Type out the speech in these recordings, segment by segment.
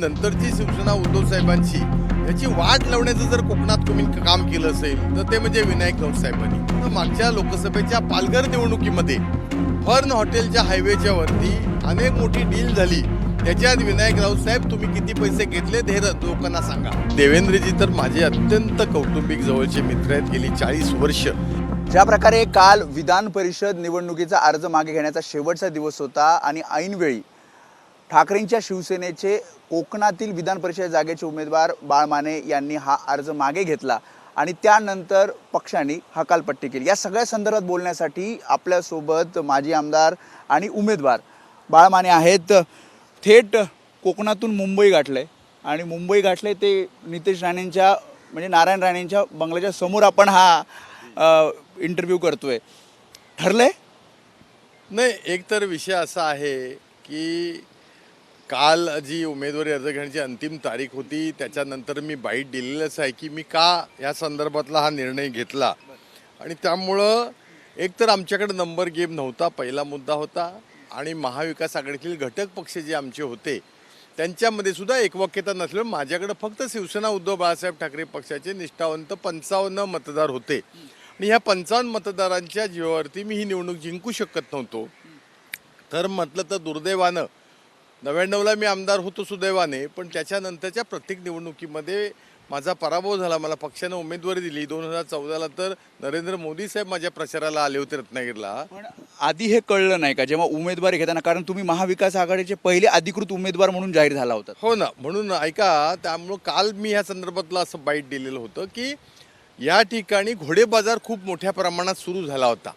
नंतरची शिवसेना उद्धव साहेबांची याची वाट लावण्याचं जर कोकणात तुम्ही काम केलं असेल तर ते म्हणजे विनायक राऊत साहेबांनी. तर मागच्या लोकसभेच्या पालघर निवडणुकीमध्ये फर्न हॉटेलच्या हायवेच्या वरती अनेक मोठी डील झाली. त्याच्यात विनायक राऊत साहेब तुम्ही किती पैसे घेतले हे लोकांना सांगा. देवेंद्रजी तर माझे अत्यंत कौटुंबिक जवळचे मित्र आहेत, गेली 40 वर्ष. ज्या प्रकारे काल विधान परिषद निवडणुकीचा अर्ज मागे घेण्याचा शेवटचा दिवस होता आणि ऐनवेळी ठाकरेंच्या शिवसेनेचे कोकणातील विधान परिषद जागेचे उमेदवार बाळ माने यांनी हा अर्ज मागे घेतला आणि त्यानंतर पक्षाने हकालपट्टी केली. या सगळ्या संदर्भात बोलण्यासाठी आपल्यासोबत माजी आमदार आणि उमेदवार बाळ माने आहेत. थेट कोकणातून मुंबई गाठले आणि मुंबई गाठले ते नितेश राणेंच्या म्हणजे नारायण राणेंच्या बंगल्याच्या समोर आपण हा इंटरव्ह्यू करतोय. ठरलंय? नाही, एक तर विषय असा आहे की काल जी उमेदवारी अर्ज घेण्याची अंतिम तारीख होती त्याच्यानंतर मी बाईट दिलेलंच आहे की मी का या संदर्भातला हा निर्णय घेतला. आणि त्यामुळं एकतर आमच्याकडे नंबर गेम नव्हता, पहिला मुद्दा होता. आणि महाविकास आघाडीतील घटक पक्ष जे आमचे होते त्यांच्यामध्ये सुद्धा एकवाक्यता नसल्यामुळे माझ्याकडे फक्त शिवसेना उद्धव बाळासाहेब ठाकरे पक्षाचे निष्ठावंत 55 मतदार होते. आणि ह्या 55 मतदारांच्या जीवावरती मी ही निवडणूक जिंकू शकत नव्हतो. तर म्हटलं तर दुर्दैवानं 99ला मी आमदार होतो सुदैवाने, पण त्याच्यानंतरच्या प्रत्येक निवडणुकीमध्ये माझा पराभव झाला. मला पक्षानं उमेदवारी दिली. 2014ला तर नरेंद्र मोदी साहेब माझ्या प्रचाराला आले होते रत्नागिरीला. पण आधी हे कळलं नाही का जेव्हा उमेदवारी घेताना, कारण तुम्ही महाविकास आघाडीचे पहिले अधिकृत उमेदवार म्हणून जाहीर झाला होता? हो ना, म्हणून ऐका, त्यामुळं काल मी ह्या संदर्भातलं असं बाईट दिलेलं होतं की या ठिकाणी घोडेबाजार खूप मोठ्या प्रमाणात सुरू झाला होता.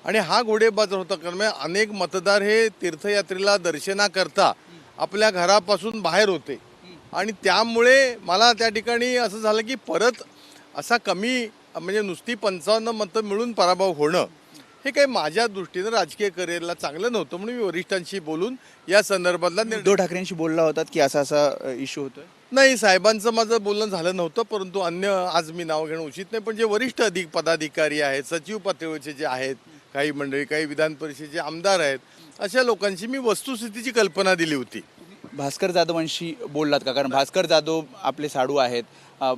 आणि हा घोडेबाजार होता कारण अनेक मतदार हे तीर्थयात्रेला दर्शनाकरता आपल्या घरापासून बाहेर होते. आणि त्यामुळे मला त्या ठिकाणी असं झालं की परत असा कमी म्हणजे नुसती 55 मतं मिळून पराभव होणं हे काही माझ्या दृष्टीनं राजकीय करिअरला चांगलं नव्हतं. म्हणून मी वरिष्ठांशी बोलून या संदर्भातला उद्धव ठाकरेंशी बोलला होतात की असा असा इश्यू होतोय? नाही, साहेबांचं माझं बोलणं झालं नव्हतं, परंतु अन्य आज मी नाव घेणं उचित नाही, पण जे वरिष्ठ पदाधिकारी आहेत, सचिव पातळीवरचे जे आहेत काही मंडळी, काही विधान परिषदेचे आमदार आहेत, अशा लोकांशी मी वस्तुस्थितीची कल्पना दिली होती. भास्कर जाधवांशी बोललात का? कारण भास्कर जाधव आपले साडू आहेत.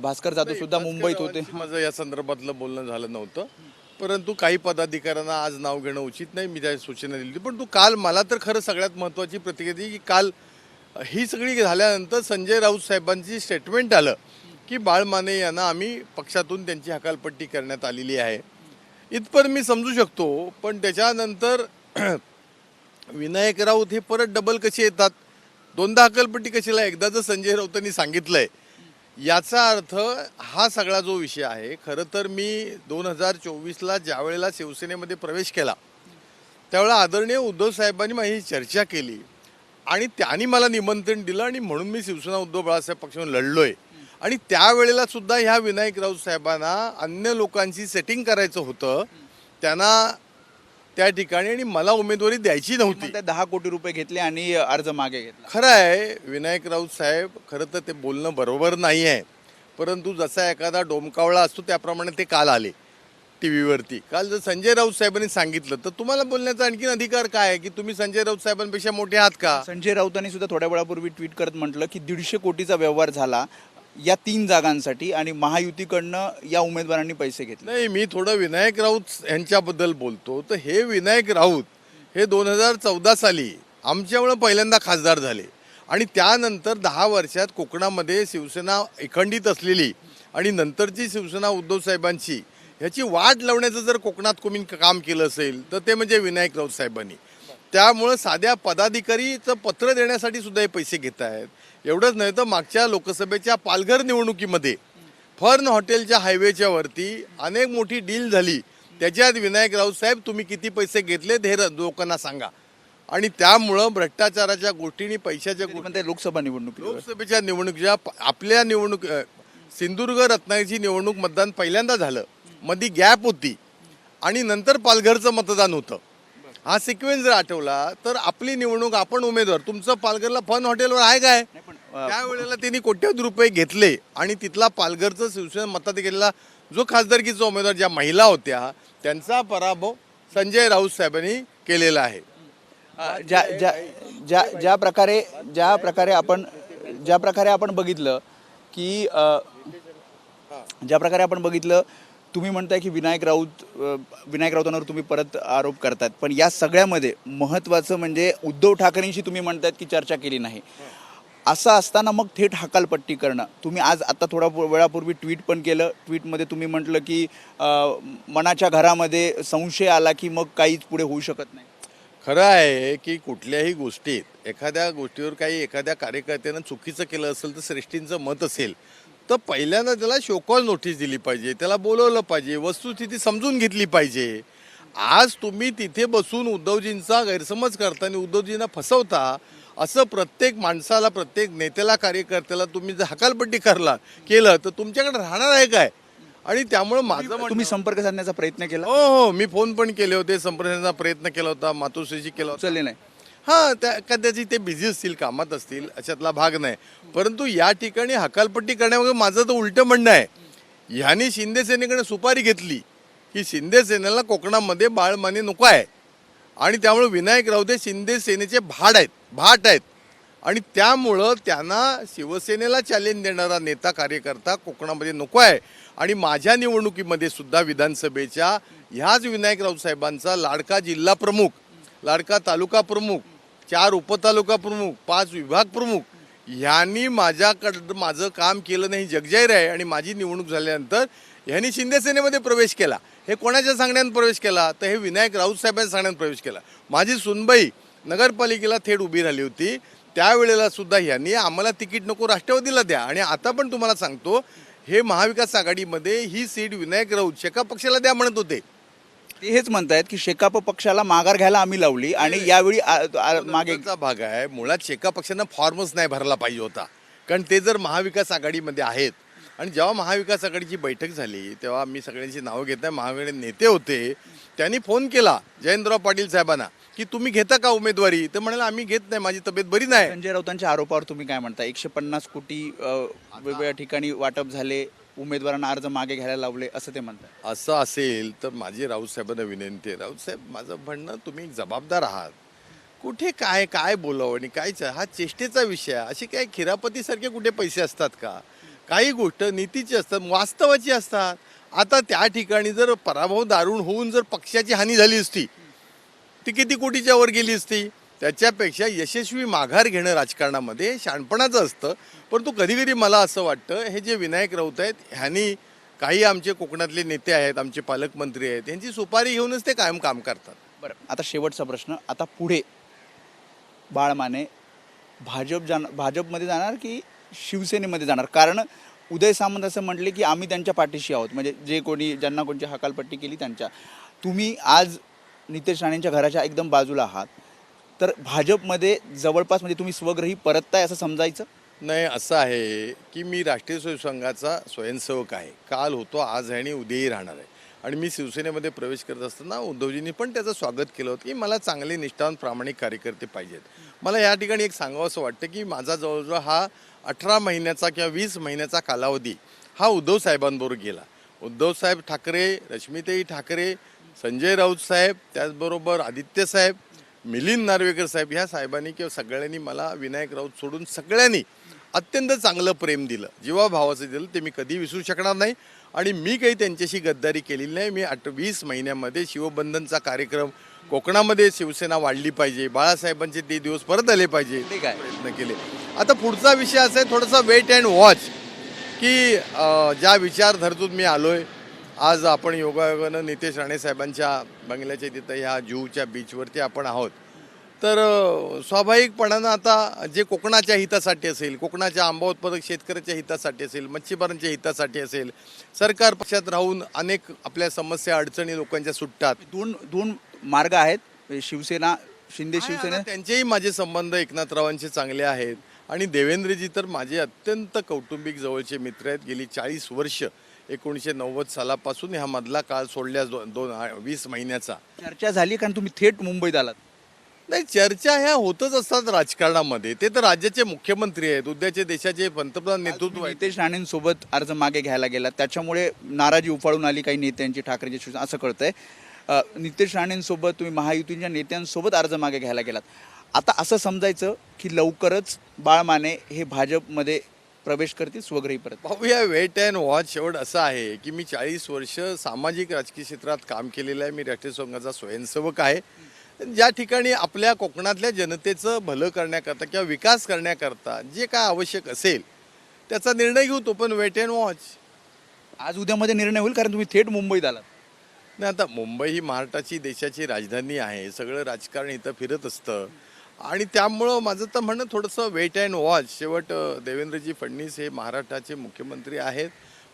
भास्कर जाधव सुद्धा मुंबईत होते. माझं या संदर्भातलं बोलणं झालं नव्हतं, परंतु काही पदाधिकाऱ्यांना आज नाव घेणं उचित नाही, मी त्या सूचना दिली. पण तू काल मला तर खरं सगळ्यात महत्त्वाची प्रतिक्रिया दिली की काल ही सगळी झाल्यानंतर संजय राऊत साहेबांची स्टेटमेंट आलं की बाळ माने यांना आम्ही पक्षातून त्यांची हकालपट्टी करण्यात आलेली आहे. इथपर मी समजू शकतो, पण त्याच्यानंतर विनायक राऊत हे परत डबल कसे येतात? दोनदा हकालपट्टी कशीला? एकदा जर संजय राऊतांनी सांगितलंय याचा अर्थ हा सगळा जो विषय आहे, खरं तर मी 2024ला ज्या वेळेला शिवसेनेमध्ये प्रवेश केला त्यावेळेला आदरणीय उद्धव साहेबांनी माझी चर्चा केली आणि त्यांनी मला निमंत्रण दिलं आणि म्हणून मी शिवसेना उद्धव बाळासाहेब पक्षातून लढलोय. आणि त्यावेळेला सुद्धा ह्या विनायक राऊत साहेबांना अन्य लोकांची सेटिंग करायचं होतं त्यांना त्या ठिकाणी, आणि मला उमेदवारी द्यायची नव्हती. 10 कोटी रुपये घेतले आणि अर्ज मागे घेतला. खरं आहे, विनायक राऊत साहेब खरं तर ते बोलणं बरोबर नाही आहे, परंतु जसा एखादा डोमकावळा असतो त्याप्रमाणे ते काल आले टी व्हीवरती. काल जर संजय राऊत साहेबांनी सांगितलं तर तुम्हाला बोलण्याचा आणखीन अधिकार काय आहे की तुम्ही संजय राऊत साहेबांपेक्षा मोठे आहात का? संजय राऊतांनी सुद्धा थोड्या वेळापूर्वी ट्विट करत म्हटलं की 150 कोटीचा व्यवहार झाला या 3 जागांसाठी आणि महायुतीकडनं या उमेदवारांनी पैसे घेतले. नाही, मी थोडं विनायक राऊत यांच्याबद्दल बोलतो. तर हे विनायक राऊत हे 2014 साली आमच्यामुळे पहिल्यांदा खासदार झाले आणि त्यानंतर 10 वर्षात कोकणामध्ये शिवसेना एकंडित असलेली आणि नंतरची शिवसेना उद्धव साहेबांची ह्याची वाट लावण्याचं जर कोकणात तुम्ही काम केलं असेल तर ते म्हणजे विनायक राऊत साहेबांनी. त्यामुळं साध्या पदाधिकारीचं पत्र देण्यासाठी सुद्धा हे पैसे घेत आहेत. एवढंच नाही तर मागच्या लोकसभेच्या पालघर निवडणुकीमध्ये फर्न हॉटेलच्या हायवेच्या वरती अनेक मोठी डील झाली. त्याच्यात विनायक राऊत साहेब तुम्ही किती पैसे घेतले हे लोकांना सांगा. आणि त्यामुळं भ्रष्टाचाराच्या गोष्टींनी पैशाच्या गोष्टी लोकसभेच्या निवडणुकीच्या आपल्या निवडणूक सिंधुदुर्ग रत्नागिरीची निवडणूक मतदान पहिल्यांदा झालं, मध्ये गॅप होती आणि नंतर पालघरचं मतदान होतं. हा सिक्वेन्स जर आठवला तर आपली निवडणूक आपण उमेदवार तुमचं पालघरला फन हॉटेलवर आहे काय? त्यावेळेला त्यांनी कोट्यवधी रुपये घेतले आणि तिथला पालघरचं शिवसेना मतात गेलेला जो खासदारकीचा उमेदवार ज्या महिला होत्या त्यांचा पराभव संजय राऊत साहेबांनी केलेला आहे. ज्या प्रकारे आपण ज्या प्रकारे आपण बघितलं की ज्या प्रकारे आपण बघितलं तुम्ही म्हणताय की विनायक राऊतांवर तुम्ही परत आरोप करतायत, पण या सगळ्यामध्ये महत्त्वाचं म्हणजे उद्धव ठाकरेंशी तुम्ही म्हणतायत की चर्चा केली नाही. असं असताना मग थेट हकालपट्टी करणं, तुम्ही आज आता थोडा वेळापूर्वी ट्विट पण केलं. ट्विटमध्ये तुम्ही म्हटलं की मनाच्या घरामध्ये संशय आला की मग काहीच पुढे होऊ शकत नाही. खरं आहे की कुठल्याही गोष्टीत एखाद्या गोष्टीवर काही एखाद्या कार्यकर्त्यानं चुकीचं केलं असेल तर श्रेष्ठींचं मत असेल तर पहिल्यांदा त्याला शोकॉज नोटीस दिली पाहिजे, त्याला बोलवलं पाहिजे, वस्तुस्थिती समजून घेतली पाहिजे. आज तुम्ही तिथे बसून उद्धवजींचा गैरसमज करता आणि उद्धवजींना फसवता, असं प्रत्येक माणसाला, प्रत्येक नेत्याला, कार्यकर्त्याला तुम्ही जर हकालपट्टी केलं तर तुमच्याकडे राहणार आहे काय? आणि त्यामुळे माझं तुम्ही संपर्क साधण्याचा प्रयत्न केला? हो, मी फोन पण केले होते, संपर्काचा प्रयत्न केला होता, मातोश्रीशी केला होता. उचलले नाही? हां, त्या कदाचित ते बिझी असतील, कामात असतील, अशातला भाग नाही. परंतु या ठिकाणी हकालपट्टी करण्यामध्ये माझं तर उलटं म्हणणं आहे. ह्यांनी शिंदे सेनेकडे सुपारी घेतली की शिंदे सेनेला कोकणामध्ये बाळमानी नको आहे आणि त्यामुळे विनायक राऊत हे शिंदे सेनेचे भाट आहेत आणि त्यामुळं त्यांना शिवसेनेला चॅलेंज देणारा नेता कार्यकर्ता कोकणामध्ये नको आहे. आणि माझ्या निवडणुकीमध्ये सुद्धा विधानसभेच्या ह्याच विनायक राऊत साहेबांचा लाडका जिल्हा प्रमुख, लाडका तालुका प्रमुख, 4 उपतालुका प्रमुख, 5 विभाग प्रमुख ह्यांनी माझं काम केलं नाही जगजाहीर आहे. आणि माझी निवडणूक झाल्यानंतर ह्यांनी शिंदे सेनेमध्ये प्रवेश केला. हे कोणाच्या सांगण्यात प्रवेश केला? तर हे विनायक राऊत साहेबांच्या सांगण्यात प्रवेश केला. माझी सुनबाई नगरपालिकेला थेट उभी राहिली होती, त्यावेळेला सुद्धा ह्यांनी आम्हाला तिकीट नको, राष्ट्रवादीला द्या. आणि आता पण तुम्हाला सांगतो, हे महाविकास आघाडीमध्ये ही सीट विनायक राऊत शेका पक्षाला द्या म्हणत होते. ते हेच म्हणतायत की शेकाप पक्षाला माघार घ्यायला आम्ही लावली आणि यावेळी मागेचा भाग आहे. मुळात शेका पक्षानं फॉर्मच नाही भरला पाहिजे होता, कारण ते जर महाविकास आघाडीमध्ये आहेत. आणि जेव्हा महाविकास आघाडीची बैठक झाली तेव्हा मी सगळ्यांची नावं घेत नाही, महाआघाडीचे नेते होते, त्यांनी फोन केला जयंतराव पाटील साहेबांना की तुम्ही घेता का उमेदवारी? तर म्हणाले आम्ही घेत नाही, माझी तब्येत बरी नाही. संजय राऊतांच्या आरोपावर तुम्ही काय म्हणता? 150 कोटी वेगवेगळ्या ठिकाणी वाटप झाले, उमेदवारांना अर्ज मागे घ्यायला लावले असं ते म्हणतात. असं असेल तर माझी राऊत साहेबांना विनंती आहे, राऊत साहेब माझं म्हणणं, तुम्ही जबाबदार आहात, कुठे काय बोलावं आणि काय हा चेष्टेचा विषय आहे. असे काय खिरापतीसारखे कुठे पैसे असतात का? काही गोष्ट नीतीची असतात, वास्तवाची असतात. आता त्या ठिकाणी जर पराभव दारुण होऊन जर पक्षाची हानी झाली असती ती किती कोटीच्या वर गेली असती? त्याच्यापेक्षा यशस्वी माघार घेणं राजकारणामध्ये शहाणपणाचं असतं. परंतु कधी कधी मला असं वाटतं, हे जे विनायक राऊत आहेत ह्यांनी, काही आमचे कोकणातले नेते आहेत, आमचे पालकमंत्री आहेत, यांची सुपारी घेऊनच ते कायम काम करतात. बरं, आता शेवटचा प्रश्न, आता पुढे बाळ माने भाजपमध्ये जाणार की शिवसेनेमध्ये जाणार? कारण उदय सामंत असं म्हटले की आम्ही त्यांच्या पाठीशी आहोत, म्हणजे ज्यांना कोणची हकालपट्टी केली त्यांच्या. तुम्ही आज नितेश राणेंच्या घराच्या एकदम बाजूला आहात, तर भाजपमध्ये जवळपास म्हणजे तुम्ही स्वग्रही परतताय असं समजायचं? नाही, असं आहे की मी राष्ट्रीय स्वयंसेवक स्वयंसेवक आहे, काल होतो, आज आहे आणि उद्याही राहणार आहे. आणि मी शिवसेनेमध्ये प्रवेश करत असताना उद्धवजींनी पण त्याचं स्वागत केलं होतं की मला चांगले निष्ठावान प्रामाणिक कार्यकर्ते पाहिजेत. मला या ठिकाणी एक सांगावं असं वाटतं की माझा जवळजवळ हा 18 महिन्याचा किंवा 20 महिन्याचा कालावधी हा उद्धव साहेबांबरोबर गेला. उद्धवसाहेब ठाकरे, रश्मिताई ठाकरे, संजय राऊत साहेब, त्याचबरोबर आदित्य साहेब, मिलिंद नार्वेकर साहेब, ह्या साहेबांनी किंवा सगळ्यांनी मला विनायक राऊत सोडून सगळ्यांनी अत्यंत चांगलं प्रेम दिलं, जीवाभावाचं दिलं, ते मी कधी विसरू शकणार नाही. आणि मी काही त्यांच्याशी गद्दारी केलेली नाही. मी 20 महिन्यामध्ये शिवबंधनचा कार्यक्रम, कोकणामध्ये शिवसेना वाढली पाहिजे, बाळासाहेबांचे ते दिवस परत आले पाहिजे, ते काय प्रयत्न केले. आता पुढचा विषय असा आहे, थोडासा वेट अँड वॉच, की ज्या विचारधर्तून मी आलोय. आज आपण योगायोगानं नितेश राणे साहेबांच्या बंगल्याच्या तिथं ह्या जुहूच्या बीचवरती आपण आहोत. तर स्वाभाविकपणानं आता जे कोकणाच्या हितासाठी असेल, कोकणाच्या आंबा उत्पादक शेतकऱ्याच्या हितासाठी असेल, मच्छीमारांच्या हितासाठी असेल, सरकार पक्षात राहून अनेक आपल्या समस्या अडचणी लोकांच्या सुटतात. दोन मार्ग आहेत, शिवसेना, शिंदे शिवसेना. त्यांचेही माझे संबंध एकनाथरावांचे चांगले आहेत आणि देवेंद्रजी तर माझे अत्यंत कौटुंबिक जवळचे मित्र आहेत. गेली 40 वर्ष, 1990 सालापासून ह्या मधला काळ सोडल्यास 20 महिन्याचा. चर्चा झाली कारण तुम्ही थेट मुंबईत आलात? नाही, चर्चा ह्या होतच असतात राजकारणामध्ये. ते तर राज्याचे मुख्यमंत्री आहेत, उद्याचे देशाचे पंतप्रधान नेतृत्व आहेत. नितेश राणेंसोबत अर्ज मागे घ्यायला गेला, त्याच्यामुळे नाराजी उफाळून आली काही नेत्यांची, ठाकरेंची, शिवसेना, असं कळतंय. नितेश राणेंसोबत तुम्ही महायुतीच्या नेत्यांसोबत अर्ज मागे घ्यायला गेलात. आता असं समजायचं की लवकरच बाळ माने हे भाजपमध्ये प्रवेश करतील स्वग्रही परत. पाहूया, वेट अँड वॉच. शेवट असं आहे की मी 40 वर्ष सामाजिक राजकीय क्षेत्रात काम केलेलं आहे. मी राष्ट्रीय संघाचा स्वयंसेवक आहे. ज्या ठिकाणी आपल्या कोकणातल्या जनतेचं भलं करण्याकरता किंवा विकास करण्याकरता जे काय आवश्यक असेल त्याचा निर्णय घेऊ. तो पण वेट अँड वॉच. आज उद्यामध्ये निर्णय होईल कारण तुम्ही थेट मुंबईत आलात. नाही, आता मुंबई ही महाराष्ट्राची देशाची राजधानी आहे. सगळं राजकारण इथं फिरत असतं आणि त्यामुळं माझं तर म्हणणं थोडंसं वेट अँड वॉच. शेवट देवेंद्रजी फडणवीस हे महाराष्ट्राचे मुख्यमंत्री आहेत.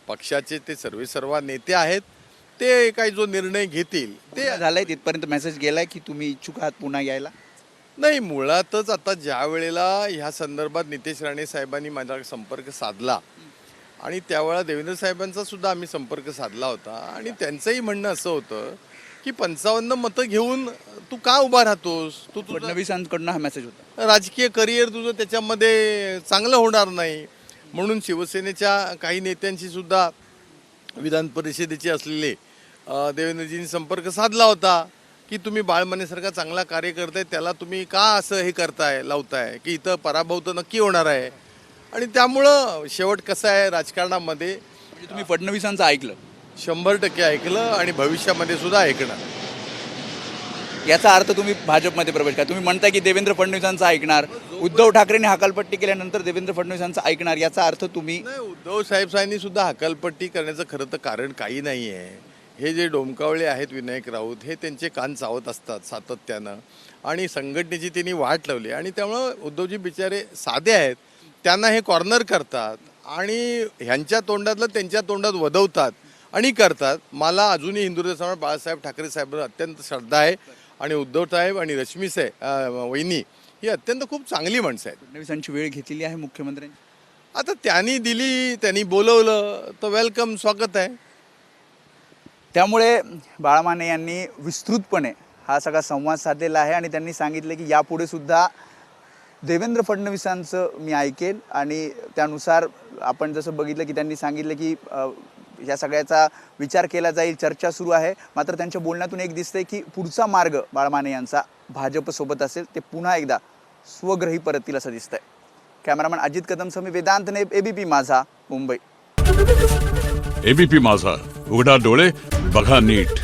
पक्षाचे ते सर्वेसर्वा नेते आहेत. ते काही जो निर्णय घेतील ते ते झालंय तिथपर्यंत मेसेज गेलाय की तुम्ही इच्छुक आहात पुन्हा यायला. नाही, मुळातच आता ज्या वेळेला ह्या संदर्भात नितेश राणे साहेबांनी माझा संपर्क साधला आणि त्यावेळेला देवेंद्र साहेबांचा सुद्धा आम्ही संपर्क साधला होता आणि त्यांचंही म्हणणं असं होतं की 55 मतं घेऊन तू का उभा राहतोस, तू तुझं फडणवीसांकडनं हा मेसेज होता. राजकीय करिअर तुझं त्याच्यामध्ये चांगलं होणार नाही म्हणून शिवसेनेच्या काही नेत्यांशी सुद्धा विधान परिषदेचे असलेले देवेंद्रजींनी संपर्क साधला होता की तुम्ही बाळमानेसारखा चांगला कार्य करताय, त्याला तुम्ही का असं हे करताय, लावताय की इथं पराभव तर नक्की होणार आहे. आणि त्यामुळं शेवट कसं आहे राजकारणामध्ये, म्हणजे तुम्ही फडणवीसांचं ऐकलं, 100% ऐकलं आणि भविष्यामध्ये सुद्धा ऐकणार. याचा अर्थ तुम्ही भाजपमध्ये प्रवेश करा. तुम्ही म्हणताय की देवेंद्र फडणवीसांचं ऐकणार, उद्धव ठाकरेंनी हकालपट्टी केल्यानंतर देवेंद्र फडणवीसांचं ऐकणार, याचा अर्थ तुम्ही. नाही, उद्धव साहेबांनी सुद्धा हकालपट्टी करण्याचं खरं तर कारण काही नाही आहे. हे जे डोमकावळे आहेत विनायक राऊत, हे त्यांचे कान चावत असतात सातत्यानं आणि संघटनेची त्यांनी वाट लावली आणि त्यामुळं उद्धवजी बिचारे साधे आहेत. त्यांना हे कॉर्नर करतात आणि ह्यांच्या तोंडातलं त्यांच्या तोंडात वदवतात आणि करतात. मला अजूनही हिंदुत्व सम्राट बाळासाहेब ठाकरे साहेबांवर अत्यंत श्रद्धा आहे आणि उद्धव साहेब आणि रश्मी साहेब वहिनी ही अत्यंत खूप चांगली माणसं आहेत. फडणवीसांची वेळ घेतलेली आहे मुख्यमंत्र्यांनी. आता त्यांनी दिली, त्यांनी बोलवलं तर वेलकम, स्वागत आहे. त्यामुळे बाळ माने यांनी विस्तृतपणे हा सगळा संवाद साधलेला आहे आणि त्यांनी सांगितले की यापुढे सुद्धा देवेंद्र फडणवीसांचं मी ऐकेल आणि त्यानुसार आपण जसं बघितलं की त्यांनी सांगितलं की या सगळ्याचा विचार केला जाईल, चर्चा सुरू आहे. मात्र त्यांच्या बोलण्यातून एक दिसतंय की पुढचा मार्ग बाळ माने यांचा भाजपसोबत असेल, ते पुन्हा एकदा स्वग्रही परततील असं दिसतंय. कॅमेरामॅन अजित कदमसह मी वेदांत ने, एबीपी माझा, मुंबई. एबीपी माझा, उघडा डोळे बघा नीट.